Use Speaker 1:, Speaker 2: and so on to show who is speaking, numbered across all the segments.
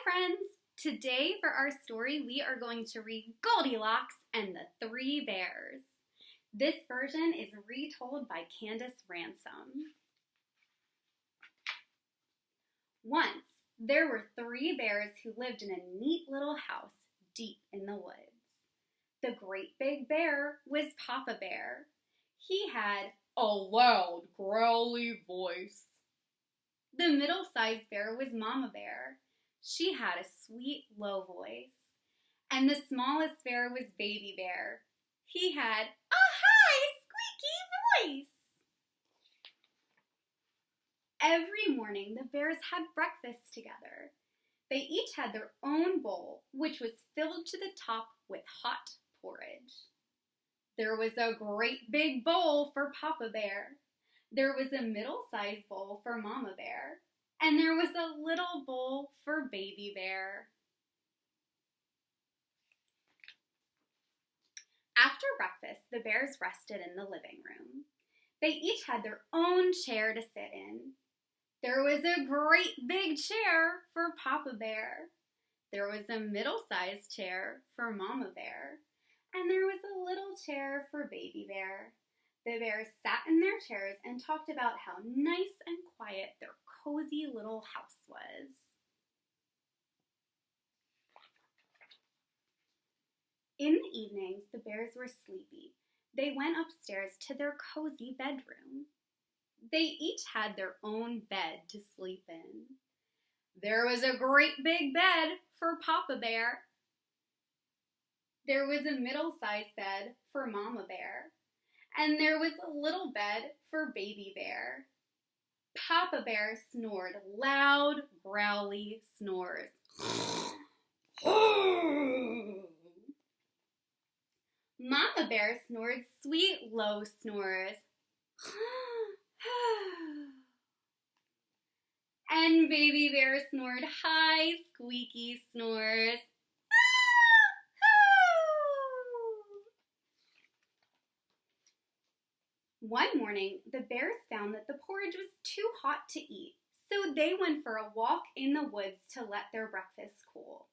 Speaker 1: friends! Today for our story we are going to read Goldilocks and the Three Bears. This version is retold by Candace Ransom. Once there were three bears who lived in a neat little house deep in the woods. The great big bear was Papa Bear. He had a loud, growly voice. The middle-sized bear was Mama Bear. She had a sweet, low voice. And the smallest bear was Baby Bear. He had a high, squeaky voice. Every morning, the bears had breakfast together. They each had their own bowl, which was filled to the top with hot porridge. There was a great big bowl for Papa Bear. There was a middle-sized bowl for Mama Bear. And there was a little bowl for Baby Bear. After breakfast, the bears rested in the living room. They each had their own chair to sit in. There was a great big chair for Papa Bear. There was a middle-sized chair for Mama Bear. And there was a little chair for Baby Bear. The bears sat in their chairs and talked about how nice and quiet their cozy little house was. In the evenings, the bears were sleepy. They went upstairs to their cozy bedroom. They each had their own bed to sleep in. There was a great big bed for Papa Bear. There was a middle-sized bed for Mama Bear. And there was a little bed for Baby Bear. Papa Bear snored loud, growly snores. Mama Bear snored sweet, low snores. And Baby Bear snored high, squeaky snores. One morning, the bears found that the porridge was too hot to eat, so they went for a walk in the woods to let their breakfast cool.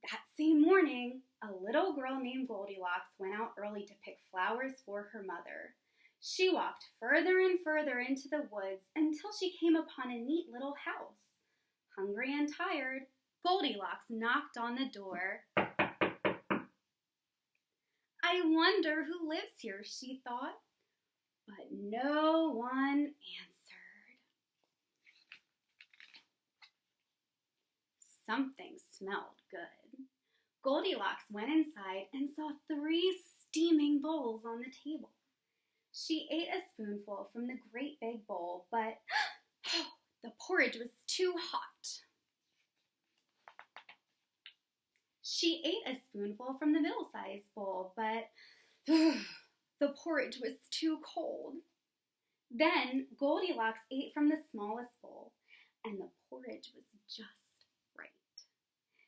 Speaker 1: That same morning, a little girl named Goldilocks went out early to pick flowers for her mother. She walked further and further into the woods until she came upon a neat little house. Hungry and tired, Goldilocks knocked on the door. I wonder who lives here, she thought. But no one answered. Something smelled good. Goldilocks went inside and saw 3 steaming bowls on the table. She ate a spoonful from the great big bowl, but the porridge was too hot. She ate a spoonful from the middle-sized bowl, but the porridge was too cold. Then Goldilocks ate from the smallest bowl, and the porridge was just right.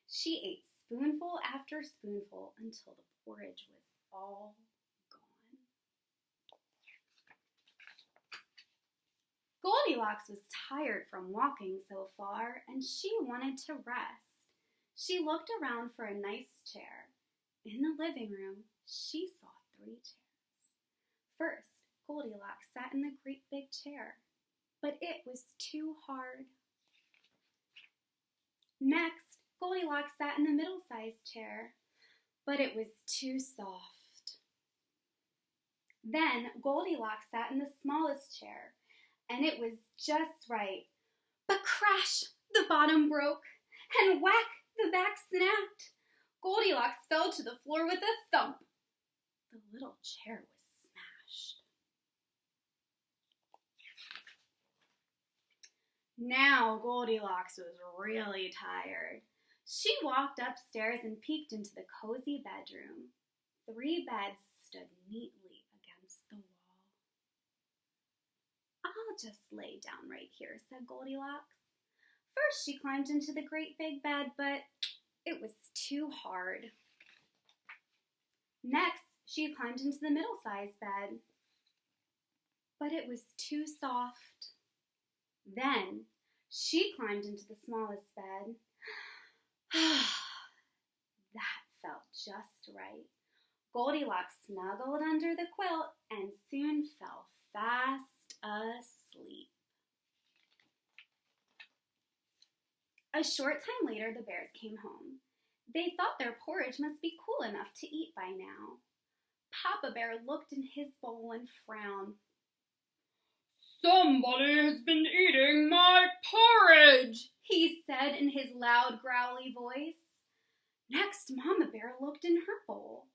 Speaker 1: She ate spoonful after spoonful until the porridge was all gone. Goldilocks was tired from walking so far, and she wanted to rest. She looked around for a nice chair. In the living room, she saw 3 chairs. First, Goldilocks sat in the great big chair, but it was too hard. Next, Goldilocks sat in the middle-sized chair, but it was too soft. Then Goldilocks sat in the smallest chair, and it was just right. But crash, the bottom broke, and whack, the back snapped. Goldilocks fell to the floor with a thump. The little chair was smashed. Now Goldilocks was really tired. She walked upstairs and peeked into the cozy bedroom. 3 beds stood neatly against the wall. I'll just lay down right here, said Goldilocks. First she climbed into the great big bed, but it was too hard. Next, she climbed into the middle-sized bed, but it was too soft. Then She climbed into the smallest bed. That felt just right. Goldilocks snuggled under the quilt and soon fell fast asleep. A short time later, the bears came home. They thought their porridge must be cool enough to eat by now. Papa Bear looked in his bowl and frowned.
Speaker 2: "Somebody has been eating my porridge,"
Speaker 1: he said in his loud, growly voice. Next, Mama Bear looked in her bowl.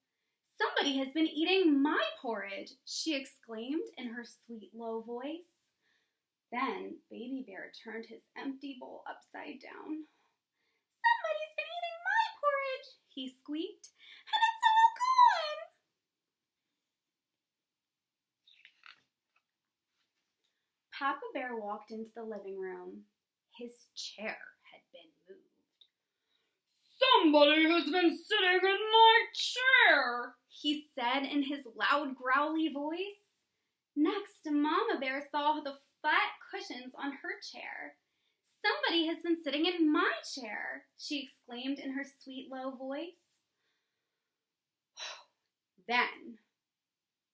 Speaker 1: "Somebody has been eating my porridge," she exclaimed in her sweet, low voice. Then Baby Bear turned his empty bowl upside down. "Somebody's been eating my porridge," he squeaked, "and it's all gone." Papa Bear walked into the living room. His chair had been moved.
Speaker 2: "Somebody has been sitting in my chair,"
Speaker 1: he said in his loud, growly voice. Next, Mama Bear saw the flat cushions on her chair. "Somebody has been sitting in my chair," she exclaimed in her sweet, low voice. Then,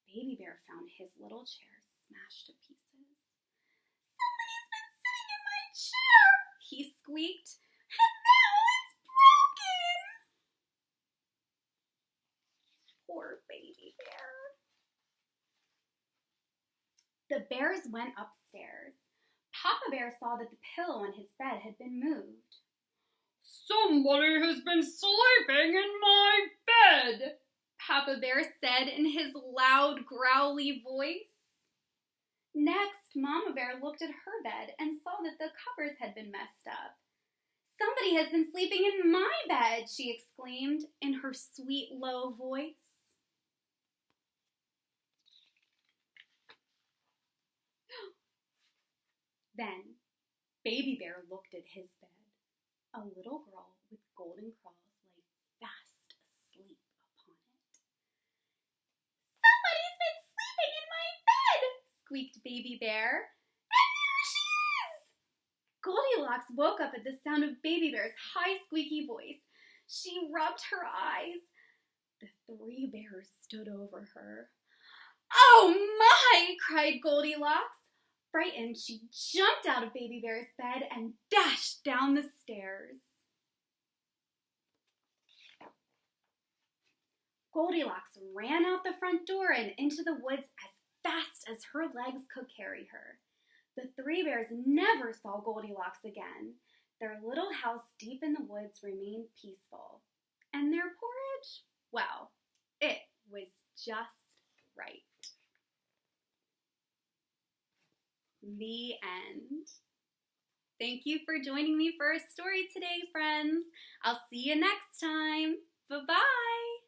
Speaker 1: Baby Bear found his little chair smashed to pieces. "Somebody's been sitting in my chair," he squeaked, "and now it's broken." Poor Baby Bear. The bears went upstairs. Papa Bear saw that the pillow on his bed had been moved.
Speaker 2: "Somebody has been sleeping in my bed,"
Speaker 1: Papa Bear said in his loud, growly voice. Next, Mama Bear looked at her bed and saw that the covers had been messed up. "Somebody has been sleeping in my bed," she exclaimed in her sweet, low voice. Then, Baby Bear looked at his bed. A little girl with golden curls lay fast asleep upon it. "Somebody's been sleeping in my bed," squeaked Baby Bear. "And there she is!" Goldilocks woke up at the sound of Baby Bear's high, squeaky voice. She rubbed her eyes. The three bears stood over her. "Oh my!" cried Goldilocks. Frightened, she jumped out of Baby Bear's bed and dashed down the stairs. Goldilocks ran out the front door and into the woods as fast as her legs could carry her. The three bears never saw Goldilocks again. Their little house deep in the woods remained peaceful. And their porridge? Well, it was just right. The end. Thank you for joining me for a story today, friends. I'll see you next time. Bye-bye.